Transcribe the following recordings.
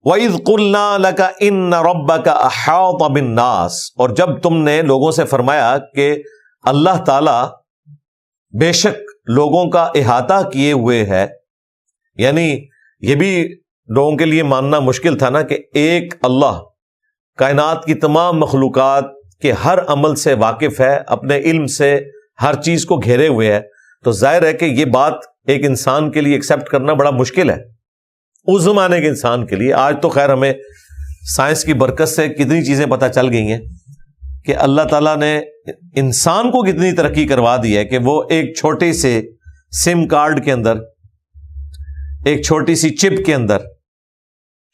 وَإِذْ قُلْنَا لَكَ إِنَّ رَبَّكَ أَحَاطَ بِالنَّاسِ، اور جب تم نے لوگوں سے فرمایا کہ اللہ تعالی بے شک لوگوں کا احاطہ کیے ہوئے ہے، یعنی یہ بھی لوگوں کے لیے ماننا مشکل تھا نا کہ ایک اللہ کائنات کی تمام مخلوقات کے ہر عمل سے واقف ہے، اپنے علم سے ہر چیز کو گھیرے ہوئے ہے، تو ظاہر ہے کہ یہ بات ایک انسان کے لیے ایکسیپٹ کرنا بڑا مشکل ہے، اس زمانے کے انسان کے لیے۔ آج تو خیر ہمیں سائنس کی برکت سے کتنی چیزیں پتہ چل گئی ہیں کہ اللہ تعالیٰ نے انسان کو کتنی ترقی کروا دی ہے کہ وہ ایک چھوٹے سے سم کارڈ کے اندر، ایک چھوٹی سی چپ کے اندر،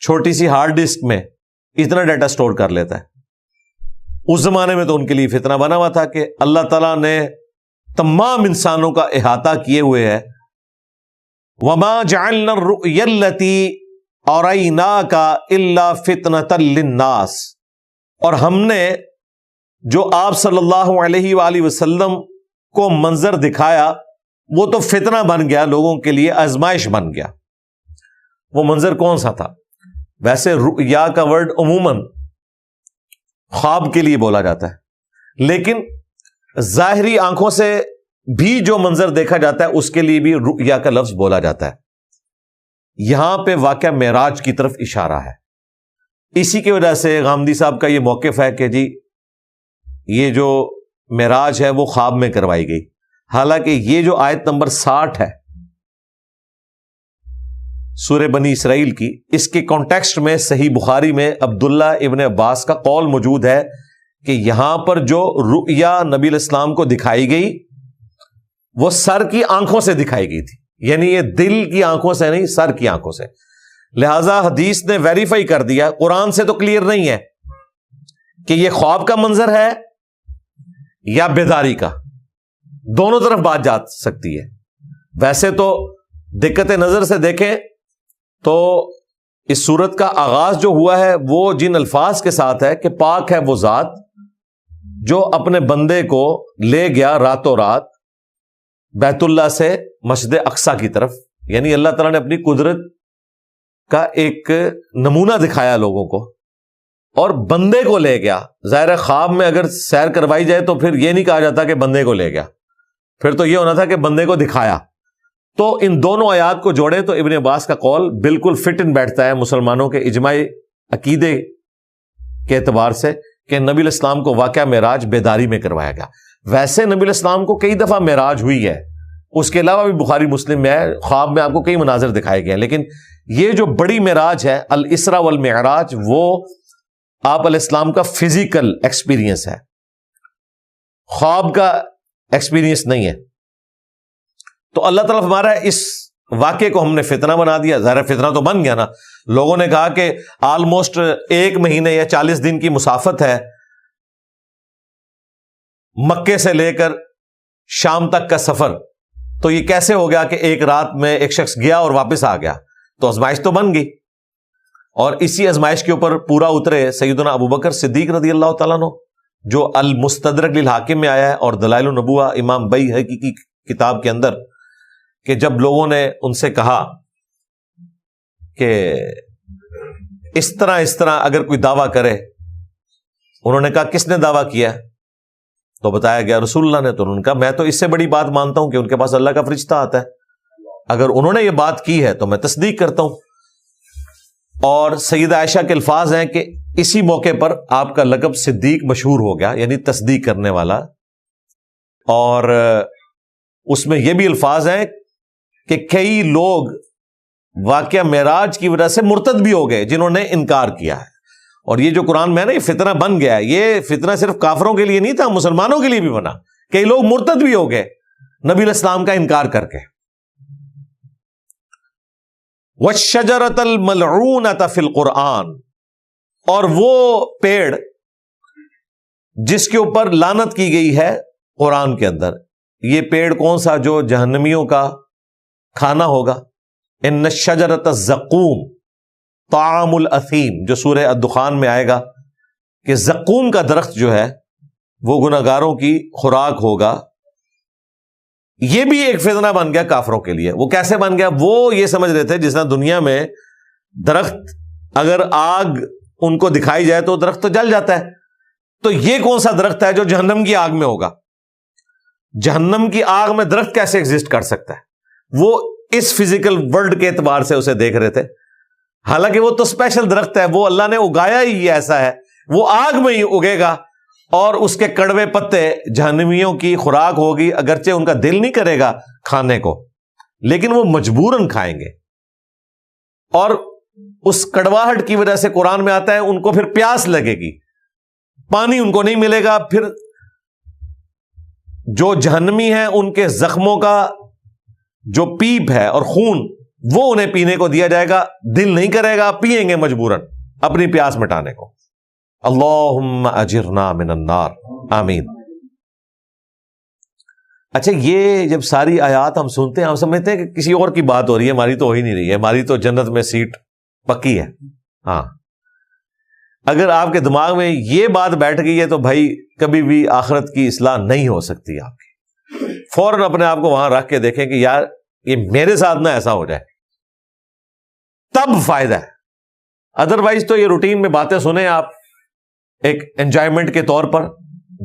چھوٹی سی ہارڈ ڈسک میں اتنا ڈیٹا سٹور کر لیتا ہے۔ اس زمانے میں تو ان کے لیے فتنہ بنا ہوا تھا کہ اللہ تعالیٰ نے تمام انسانوں کا احاطہ کیے ہوئے ہے۔ وَمَا جَعَلْنَا الرُّؤْيَا الَّتِي أَرَيْنَاكَ إِلَّا فِتْنَةً لِلنَّاسِ، اور ہم نے جو آپ صلی اللہ علیہ وآلہ وسلم کو منظر دکھایا وہ تو فتنہ بن گیا، لوگوں کے لیے آزمائش بن گیا۔ وہ منظر کون سا تھا؟ ویسے رؤیا کا ورڈ عموماً خواب کے لیے بولا جاتا ہے، لیکن ظاہری آنکھوں سے بھی جو منظر دیکھا جاتا ہے اس کے لیے بھی رؤیا کا لفظ بولا جاتا ہے۔ یہاں پہ واقعہ معراج کی طرف اشارہ ہے، اسی کی وجہ سے غامدی صاحب کا یہ موقف ہے کہ جی یہ جو معراج ہے وہ خواب میں کروائی گئی، حالانکہ یہ جو آیت نمبر 60 ہے سورہ بنی اسرائیل کی، اس کے کانٹیکسٹ میں صحیح بخاری میں عبداللہ ابن عباس کا قول موجود ہے کہ یہاں پر جو رؤیا نبی علیہ السلام کو دکھائی گئی وہ سر کی آنکھوں سے دکھائی گئی تھی، یعنی یہ دل کی آنکھوں سے نہیں، سر کی آنکھوں سے۔ لہذا حدیث نے ویریفائی کر دیا، قرآن سے تو کلیئر نہیں ہے کہ یہ خواب کا منظر ہے یا بیداری کا، دونوں طرف بات جا سکتی ہے۔ ویسے تو دقت نظر سے دیکھیں تو اس سورت کا آغاز جو ہوا ہے وہ جن الفاظ کے ساتھ ہے کہ پاک ہے وہ ذات جو اپنے بندے کو لے گیا راتوں رات بیت اللہ سے مسجد اقصیٰ کی طرف، یعنی اللہ تعالیٰ نے اپنی قدرت کا ایک نمونہ دکھایا لوگوں کو اور بندے کو لے گیا۔ ظاہر خواب میں اگر سیر کروائی جائے تو پھر یہ نہیں کہا جاتا کہ بندے کو لے گیا، پھر تو یہ ہونا تھا کہ بندے کو دکھایا۔ تو ان دونوں آیات کو جوڑے تو ابن عباس کا قول بالکل فٹ ان بیٹھتا ہے مسلمانوں کے اجماعی عقیدے کے اعتبار سے کہ نبی علیہ السلام کو واقعہ معراج بیداری میں کروایا گیا۔ ویسے نبی علیہ السلام کو کئی دفعہ معراج ہوئی ہے، اس کے علاوہ بھی بخاری مسلم میں ہے، خواب میں آپ کو کئی مناظر دکھائے گئے ہیں، لیکن یہ جو بڑی معراج ہے الاسراء والمعراج وہ آپ علیہ السلام کا فزیکل ایکسپیرینس ہے، خواب کا ایکسپیرینس نہیں ہے۔ تو اللہ تعالیٰ ہمارا اس واقعے کو ہم نے فتنہ بنا دیا۔ ظاہر فتنہ تو بن گیا نا، لوگوں نے کہا کہ آلموسٹ 1 مہینے یا 40 دن کی مسافت ہے مکے سے لے کر شام تک کا سفر، تو یہ کیسے ہو گیا کہ ایک رات میں ایک شخص گیا اور واپس آ گیا؟ تو آزمائش تو بن گئی، اور اسی آزمائش کے اوپر پورا اترے سیدنا ابوبکر صدیق رضی اللہ تعالیٰ عنہ، جو المستدرک للحاکم میں آیا ہے اور دلائل النبوہ امام بیہقی کی کتاب کے اندر، کہ جب لوگوں نے ان سے کہا کہ اس طرح اگر کوئی دعویٰ کرے، انہوں نے کہا کس نے دعویٰ کیا؟ تو بتایا گیا رسول اللہ نے۔ تو انہوں نے کہا میں تو اس سے بڑی بات مانتا ہوں کہ ان کے پاس اللہ کا فرشتہ آتا ہے، اگر انہوں نے یہ بات کی ہے تو میں تصدیق کرتا ہوں۔ اور سیدہ عائشہ کے الفاظ ہیں کہ اسی موقع پر آپ کا لقب صدیق مشہور ہو گیا، یعنی تصدیق کرنے والا۔ اور اس میں یہ بھی الفاظ ہیں کہ کئی لوگ واقعہ معراج کی وجہ سے مرتد بھی ہو گئے جنہوں نے انکار کیا ہے۔ اور یہ جو قرآن میں ہے نا، یہ فتنہ بن گیا ہے، یہ فتنہ صرف کافروں کے لیے نہیں تھا، مسلمانوں کے لیے بھی بنا، کئی لوگ مرتد بھی ہو گئے نبی علیہ السلام کا انکار کر کے۔ وَالشَّجَرَةَ الْمَلْعُونَةَ فِي الْقُرْآنِ، اور وہ پیڑ جس کے اوپر لعنت کی گئی ہے قرآن کے اندر۔ یہ پیڑ کون سا؟ جو جہنمیوں کا کھانا ہوگا۔ ان الشجرۃ الزقوم طعام الاثیم، جو سورہ الدخان میں آئے گا کہ زقوم کا درخت جو ہے وہ گناہگاروں کی خوراک ہوگا۔ یہ بھی ایک فتنہ بن گیا کافروں کے لیے۔ وہ کیسے بن گیا؟ وہ یہ سمجھ رہے تھے جس طرح دنیا میں درخت اگر آگ ان کو دکھائی جائے تو درخت تو جل جاتا ہے. تو یہ کون سا درخت ہے جو جہنم کی آگ میں ہوگا؟ جہنم کی آگ میں درخت کیسے ایگزسٹ کر سکتا ہے؟ وہ اس فزیکل ورلڈ کے اعتبار سے اسے دیکھ رہے تھے، حالانکہ وہ تو اسپیشل درخت ہے، وہ اللہ نے اگایا ہی ایسا ہے، وہ آگ میں ہی اگے گا اور اس کے کڑوے پتے جہنمیوں کی خوراک ہوگی، اگرچہ ان کا دل نہیں کرے گا کھانے کو لیکن وہ مجبوراً کھائیں گے. اور اس کڑواہٹ کی وجہ سے قرآن میں آتا ہے ان کو پھر پیاس لگے گی، پانی ان کو نہیں ملے گا، پھر جو جہنمی ہیں ان کے زخموں کا جو پیپ ہے اور خون وہ انہیں پینے کو دیا جائے گا، دل نہیں کرے گا، پئیں گے مجبوراً اپنی پیاس مٹانے کو. اللہم اجرنا من النار، آمین. اچھا، یہ جب ساری آیات ہم سنتے ہیں ہم سمجھتے ہیں کہ کسی اور کی بات ہو رہی ہے، ہماری تو ہو ہی نہیں رہی ہے، ہماری تو جنت میں سیٹ پکی ہے. ہاں، اگر آپ کے دماغ میں یہ بات بیٹھ گئی ہے تو بھائی کبھی بھی آخرت کی اصلاح نہیں ہو سکتی آپ کی. فوراً اپنے آپ کو وہاں رکھ کے دیکھیں کہ یار یہ میرے ساتھ نہ ایسا ہو جائے، تب فائدہ ہے. ادروائز تو یہ روٹین میں باتیں سنیں آپ ایک انجوائمنٹ کے طور پر،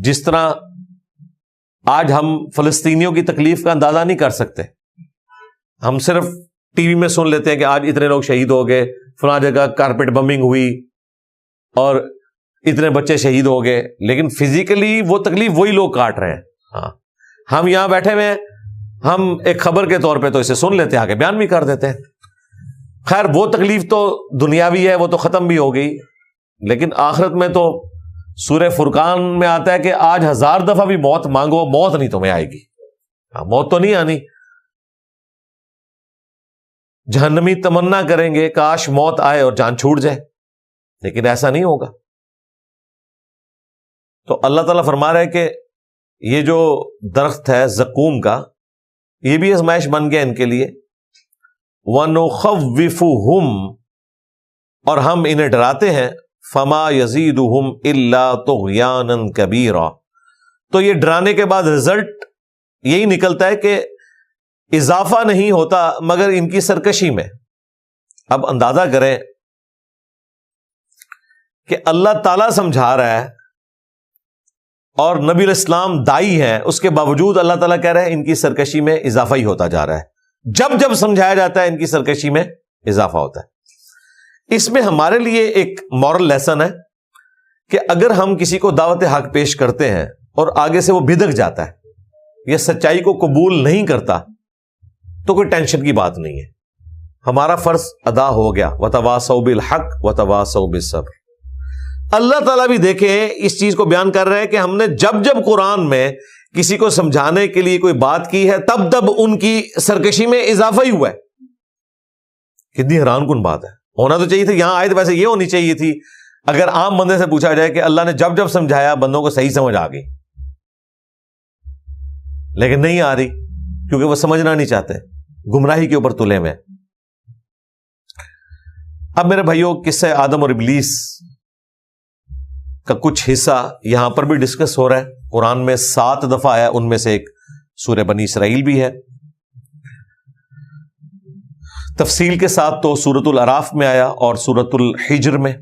جس طرح آج ہم فلسطینیوں کی تکلیف کا اندازہ نہیں کر سکتے. ہم صرف ٹی وی میں سن لیتے ہیں کہ آج اتنے لوگ شہید ہو گئے، فلاں جگہ کارپیٹ بمبنگ ہوئی اور اتنے بچے شہید ہو گئے، لیکن فزیکلی وہ تکلیف وہی لوگ کاٹ رہے ہیں. ہاں، ہم یہاں بیٹھے ہوئے ہیں، ہم ایک خبر کے طور پہ تو اسے سن لیتے ہیں، آگے بیان بھی کر دیتے ہیں. خیر وہ تکلیف تو دنیاوی ہے، وہ تو ختم بھی ہو گئی، لیکن آخرت میں تو سورہ فرقان میں آتا ہے کہ آج 1000 دفعہ بھی موت مانگو، موت نہیں تمہیں آئے گی. موت تو نہیں آنی. جہنمی تمنا کریں گے کاش موت آئے اور جان چھوٹ جائے، لیکن ایسا نہیں ہوگا. تو اللہ تعالیٰ فرما رہا ہے کہ یہ جو درخت ہے زقوم کا، یہ بھی آزمائش بن گیا ان کے لیے. وَنُخَوِّفُهُمْ، اور ہم انہیں ڈراتے ہیں، فَمَا يَزِيدُهُمْ إِلَّا طُغْيَانًا كَبِيرًا. تو یہ ڈرانے کے بعد رزلٹ یہی نکلتا ہے کہ اضافہ نہیں ہوتا مگر ان کی سرکشی میں. اب اندازہ کریں کہ اللہ تعالیٰ سمجھا رہا ہے اور نبی الاسلام دائی ہیں، اس کے باوجود اللہ تعالیٰ کہہ رہے ہیں ان کی سرکشی میں اضافہ ہی ہوتا جا رہا ہے. جب جب سمجھایا جاتا ہے ان کی سرکشی میں اضافہ ہوتا ہے. اس میں ہمارے لیے ایک مورل لیسن ہے کہ اگر ہم کسی کو دعوت حق پیش کرتے ہیں اور آگے سے وہ بھدک جاتا ہے یا سچائی کو قبول نہیں کرتا تو کوئی ٹینشن کی بات نہیں ہے، ہمارا فرض ادا ہو گیا. وَتَوَاصَوْا بِالْحَقِّ وَتَوَاصَوْا بِالصَّبْرِ. اللہ تعالیٰ بھی دیکھیں اس چیز کو بیان کر رہے ہیں کہ ہم نے جب جب قرآن میں کسی کو سمجھانے کے لیے کوئی بات کی ہے تب تب ان کی سرکشی میں اضافہ ہی ہوا ہے. کتنی حیران کن بات ہے. ہونا تو چاہیے تھا، یہاں آیت ویسے یہ ہونی چاہیے تھی اگر عام بندے سے پوچھا جائے کہ اللہ نے جب جب سمجھایا بندوں کو صحیح سمجھ آ گئی، لیکن نہیں آ رہی کیونکہ وہ سمجھنا نہیں چاہتے، گمراہی کے اوپر تلے میں. اب میرے بھائیوں، قصہ آدم اور ابلیس کا کچھ حصہ یہاں پر بھی ڈسکس ہو رہا ہے. قرآن میں 7 دفعہ آیا، ان میں سے ایک سورہ بنی اسرائیل بھی ہے. تفصیل کے ساتھ تو سورۃ الاعراف میں آیا اور سورۃ الحجر میں.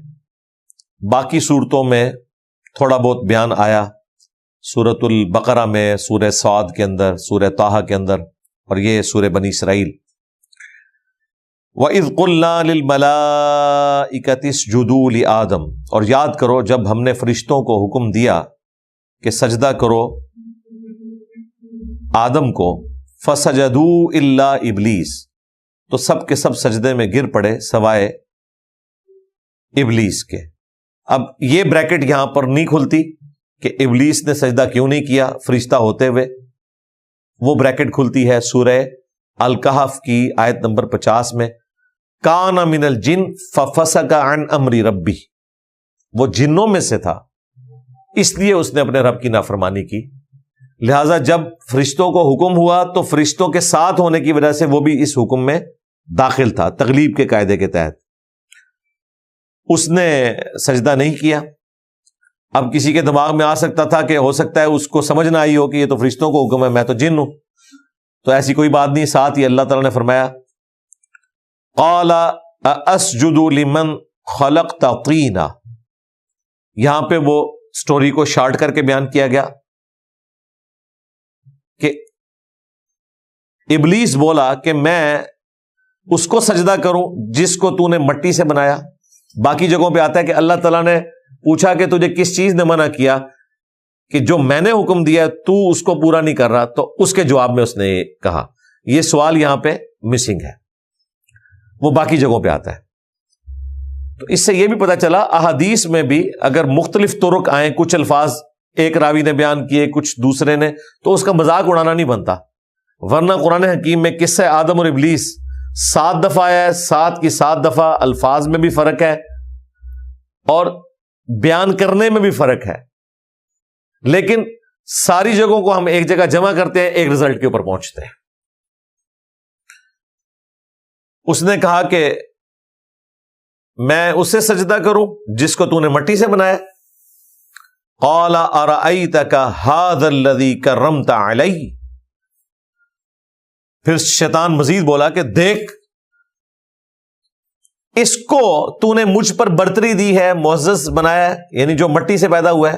باقی صورتوں میں تھوڑا بہت بیان آیا، سورۃ البقرہ میں، سورہ صاد کے اندر، سورہ طٰہٰ کے اندر، اور یہ سورہ بنی اسرائیل. وَإِذْ قُلْنَا لِلْمَلَائِكَةِ اسْجُدُوا لِآدَمَ، اور یاد کرو جب ہم نے فرشتوں کو حکم دیا کہ سجدہ کرو آدم کو، فَسَجَدُوا إِلَّا إِبْلِيسَ، تو سب کے سب سجدے میں گر پڑے سوائے ابلیس کے. اب یہ بریکٹ یہاں پر نہیں کھلتی کہ ابلیس نے سجدہ کیوں نہیں کیا فرشتہ ہوتے ہوئے. وہ بریکٹ کھلتی ہے سورہ الکہف کی آیت نمبر 50 میں، کان من الجن ففسق عن امر ربی، وہ جنوں میں سے تھا اس لیے اس نے اپنے رب کی نافرمانی کی. لہذا جب فرشتوں کو حکم ہوا تو فرشتوں کے ساتھ ہونے کی وجہ سے وہ بھی اس حکم میں داخل تھا تغلیب کے قاعدے کے تحت. اس نے سجدہ نہیں کیا. اب کسی کے دماغ میں آ سکتا تھا کہ ہو سکتا ہے اس کو سمجھ نہ آئی ہو کہ یہ تو فرشتوں کو حکم ہے، میں تو جن ہوں. تو ایسی کوئی بات نہیں. ساتھ ہی اللہ تعالیٰ نے فرمایا قال اسجد لمن خلقت طینا، یہاں پہ وہ سٹوری کو شارٹ کر کے بیان کیا گیا کہ ابلیس بولا کہ میں اس کو سجدہ کروں جس کو تو نے مٹی سے بنایا. باقی جگہوں پہ آتا ہے کہ اللہ تعالیٰ نے پوچھا کہ تجھے کس چیز نے منع کیا کہ جو میں نے حکم دیا تو اس کو پورا نہیں کر رہا، تو اس کے جواب میں اس نے کہا. یہ سوال یہاں پہ مسنگ ہے، وہ باقی جگہوں پہ آتا ہے. تو اس سے یہ بھی پتہ چلا احادیث میں بھی اگر مختلف طرق آئیں، کچھ الفاظ ایک راوی نے بیان کیے کچھ دوسرے نے، تو اس کا مذاق اڑانا نہیں بنتا. ورنہ قرآن حکیم میں قصہ آدم اور ابلیس 7 دفعہ آیا ہے، 7 کی 7 دفعہ الفاظ میں بھی فرق ہے اور بیان کرنے میں بھی فرق ہے، لیکن ساری جگہوں کو ہم ایک جگہ جمع کرتے ہیں، ایک رزلٹ کے اوپر پہنچتے ہیں. اس نے کہا کہ میں اسے سجدہ کروں جس کو تو نے مٹی سے بنایا. قال ارأیتک ھذا الذی کرمت علی، پھر شیطان مزید بولا کہ دیکھ اس کو تو نے مجھ پر برتری دی ہے، معزز بنایا ہے، یعنی جو مٹی سے پیدا ہوا ہے.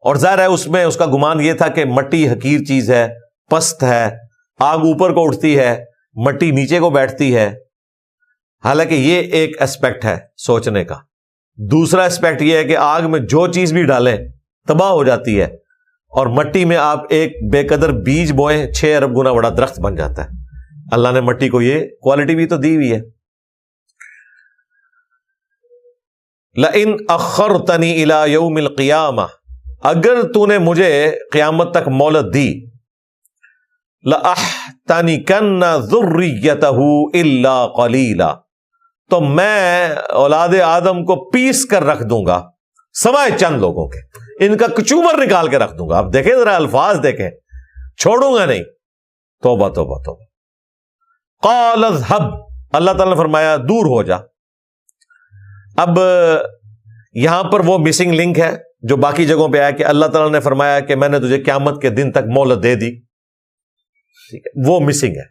اور ظاہر ہے اس میں اس کا گمان یہ تھا کہ مٹی حقیر چیز ہے، پست ہے، آگ اوپر کو اٹھتی ہے، مٹی نیچے کو بیٹھتی ہے. حالانکہ یہ ایک اسپیکٹ ہے سوچنے کا. دوسرا اسپیکٹ یہ ہے کہ آگ میں جو چیز بھی ڈالیں تباہ ہو جاتی ہے، اور مٹی میں آپ ایک بے قدر بیج بوئیں 6 ارب گنا بڑا درخت بن جاتا ہے. اللہ نے مٹی کو یہ کوالٹی بھی تو دی ہوئی ہے. لئن اخرتنی الی یوم القیامہ، اگر تو نے مجھے قیامت تک مہلت دی، لأحتنکن ذریتہ الا قلیلا، تو میں اولاد آدم کو پیس کر رکھ دوں گا سوائے چند لوگوں کے، ان کا کچومر نکال کے رکھ دوں گا. اب دیکھیں ذرا الفاظ دیکھیں، چھوڑوں گا نہیں. توبہ توبہ توبہ. قال اذهب، اللہ تعالیٰ نے فرمایا دور ہو جا. اب یہاں پر وہ مسنگ لنک ہے جو باقی جگہوں پہ آیا کہ اللہ تعالیٰ نے فرمایا کہ میں نے تجھے قیامت کے دن تک مہلت دے دی. ٹھیک ہے، وہ مسنگ ہے.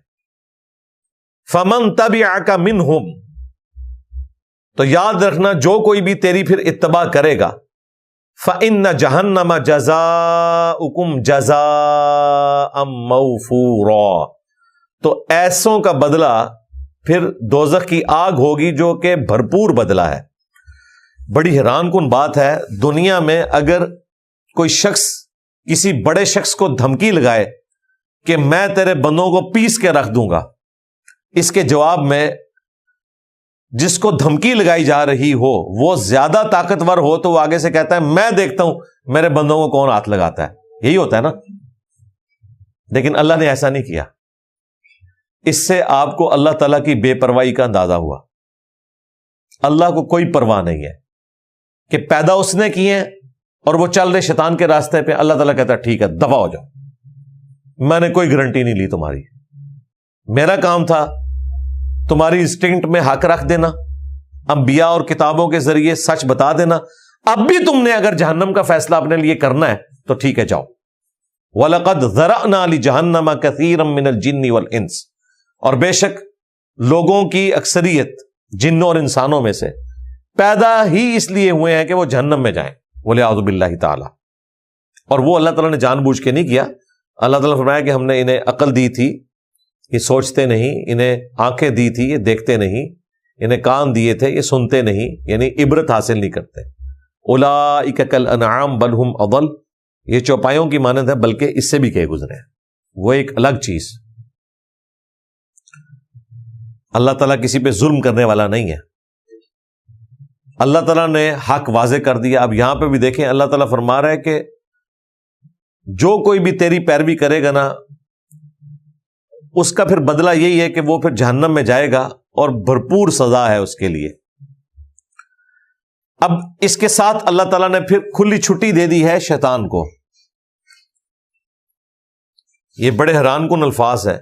فمن تبعک منہم، تو یاد رکھنا جو کوئی بھی تیری پھر اتباع کرے گا، فإن جہنم جزاؤکم جزاء موفورا، تو ایسوں کا بدلہ پھر دوزخ کی آگ ہوگی جو کہ بھرپور بدلہ ہے. بڑی حیران کن بات ہے، دنیا میں اگر کوئی شخص کسی بڑے شخص کو دھمکی لگائے کہ میں تیرے بندوں کو پیس کے رکھ دوں گا، اس کے جواب میں جس کو دھمکی لگائی جا رہی ہو وہ زیادہ طاقتور ہو تو وہ آگے سے کہتا ہے میں دیکھتا ہوں میرے بندوں کو کون ہاتھ لگاتا ہے. یہی ہوتا ہے نا. لیکن اللہ نے ایسا نہیں کیا. اس سے آپ کو اللہ تعالیٰ کی بے پرواہی کا اندازہ ہوا. اللہ کو کوئی پرواہ نہیں ہے کہ پیدا اس نے کیے ہیں اور وہ چل رہے شیطان کے راستے پہ. اللہ تعالیٰ کہتا ہے ٹھیک ہے دفع ہو جاؤ، میں نے کوئی گارنٹی نہیں لی تمہاری. میرا کام تھا تمہاری انسٹنکٹ میں حق رکھ دینا، انبیاء اور کتابوں کے ذریعے سچ بتا دینا. اب بھی تم نے اگر جہنم کا فیصلہ اپنے لیے کرنا ہے تو ٹھیک ہے جاؤ. وَلَقَدْ ذَرَأْنَا لِجَهَنَّمَ كَثِيرًا مِنَ الْجِنِّ وَالْإِنسِ، اور بے شک لوگوں کی اکثریت جنوں اور انسانوں میں سے پیدا ہی اس لیے ہوئے ہیں کہ وہ جہنم میں جائیں، وَلِعَوْذُ بِاللَّهِ تعالی. اور وہ اللہ تعالیٰ نے جان بوجھ کے نہیں کیا. اللہ تعالیٰ نے فرمایا کہ ہم نے انہیں عقل دی تھی، یہ سوچتے نہیں، انہیں آنکھیں دی تھی یہ دیکھتے نہیں، انہیں کان دیے تھے یہ سنتے نہیں، یعنی عبرت حاصل نہیں کرتے. اولئک کالانعام بل ہم اضل، یہ چوپایوں کی مانند ہے بلکہ اس سے بھی کہیں گزرے ہیں. وہ ایک الگ چیز. اللہ تعالیٰ کسی پہ ظلم کرنے والا نہیں ہے. اللہ تعالیٰ نے حق واضح کر دیا. اب یہاں پہ بھی دیکھیں اللہ تعالیٰ فرما رہا ہے کہ جو کوئی بھی تیری پیروی کرے گا نا اس کا پھر بدلہ یہی ہے کہ وہ پھر جہنم میں جائے گا اور بھرپور سزا ہے اس کے لیے. اب اس کے ساتھ اللہ تعالیٰ نے پھر کھلی چھٹی دے دی ہے شیطان کو. یہ بڑے حیران کن الفاظ ہے.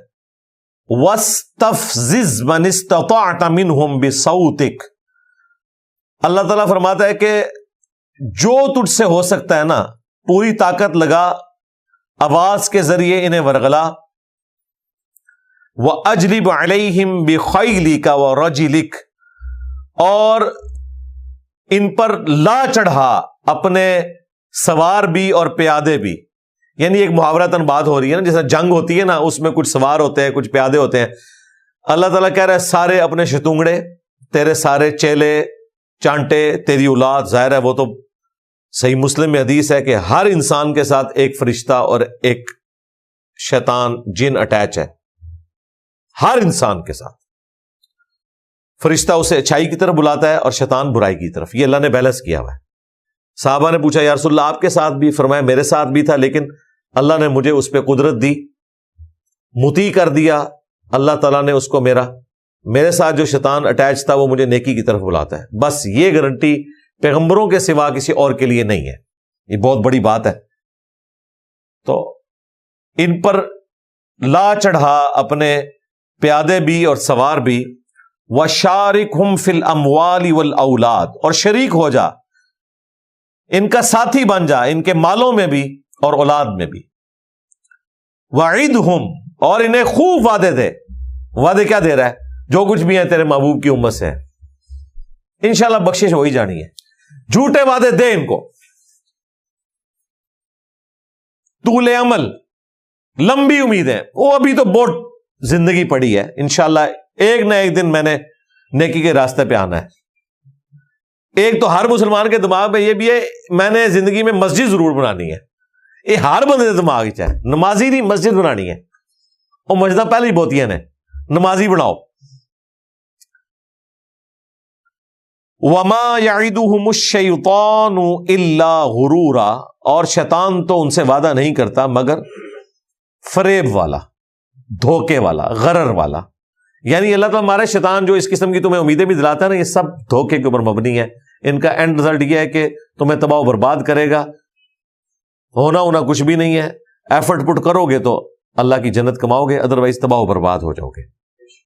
وَاسْتَفْزِزْ مَنِ اسْتَطَعْتَ مِنْهُمْ بِصَوْتِكَ، اللہ تعالیٰ فرماتا ہے کہ جو تجھ سے ہو سکتا ہے نا پوری طاقت لگا، آواز کے ذریعے انہیں ورغلا. وَأَجْلِبْ عَلَيْهِمْ بِخَيْلِكَ وَرَجِلِكَ، اور ان پر لا چڑھا اپنے سوار بھی اور پیادے بھی. یعنی ایک محاورتاً بات ہو رہی ہے نا، جیسا جنگ ہوتی ہے نا، اس میں کچھ سوار ہوتے ہیں، کچھ پیادے ہوتے ہیں. اللہ تعالیٰ کہہ رہا ہے سارے اپنے شتونگڑے، تیرے سارے چیلے چانٹے، تیری اولاد. ظاہر ہے وہ تو صحیح مسلم میں حدیث ہے کہ ہر انسان کے ساتھ ایک فرشتہ اور ایک شیطان جن اٹیچ ہے. ہر انسان کے ساتھ فرشتہ اسے اچھائی کی طرف بلاتا ہے اور شیطان برائی کی طرف. یہ اللہ نے بیلنس کیا ہوا ہے. صحابہ نے پوچھا یا رسول اللہ آپ کے ساتھ بھی؟ فرمایا میرے ساتھ بھی تھا، لیکن اللہ نے مجھے اس پہ قدرت دی، مطیع کر دیا. اللہ تعالیٰ نے اس کو میرے ساتھ جو شیطان اٹیچ تھا وہ مجھے نیکی کی طرف بلاتا ہے. بس یہ گارنٹی پیغمبروں کے سوا کسی اور کے لیے نہیں ہے. یہ بہت بڑی بات ہے. تو ان پر لا چڑھا اپنے پیادے بھی اور سوار بھی. وَشَارِكْهُمْ فِي الْأَمْوَالِ وَالْأَوْلَادِ، اور شریک ہو جا، ان کا ساتھی بن جا، ان کے مالوں میں بھی اور اولاد میں بھی. وَعِدْهُمْ، اور انہیں خوب وعدے دے. وعدے کیا دے رہا ہے؟ جو کچھ بھی ہے تیرے محبوب کی امت سے انشاءاللہ بخشش ہو ہی جانی ہے. جھوٹے وعدے دے ان کو. طول عمل، لمبی امیدیں. وہ ابھی تو بہت زندگی پڑی ہے، انشاءاللہ ایک نہ ایک دن میں نے نیکی کے راستے پہ آنا ہے. ایک تو ہر مسلمان کے دماغ میں یہ بھی ہے میں نے زندگی میں مسجد ضرور بنانی ہے. یہ ہر بندے دماغ ہے، نمازی نہیں مسجد بنانی ہے. اور مسجدیں پہلے ہی بہت ہیں، نمازی بناؤ. وَمَا يَعِدُهُمُ الشَّيْطَانُ إِلَّا غُرُورًا، اور شیطان تو ان سے وعدہ نہیں کرتا مگر فریب والا، دھوکے والا، غرر والا. یعنی اللہ تعالیٰ ہمارے شیطان جو اس قسم کی تمہیں امیدیں بھی دلاتا ہے نا، یہ سب دھوکے کے اوپر مبنی ہے. ان کا اینڈ رزلٹ یہ ہے کہ تمہیں تباہ و برباد کرے گا. ہونا کچھ بھی نہیں ہے. ایفرٹ پٹ کرو گے تو اللہ کی جنت کماؤ گے، ادروائز تباہ و برباد ہو جاؤ گے.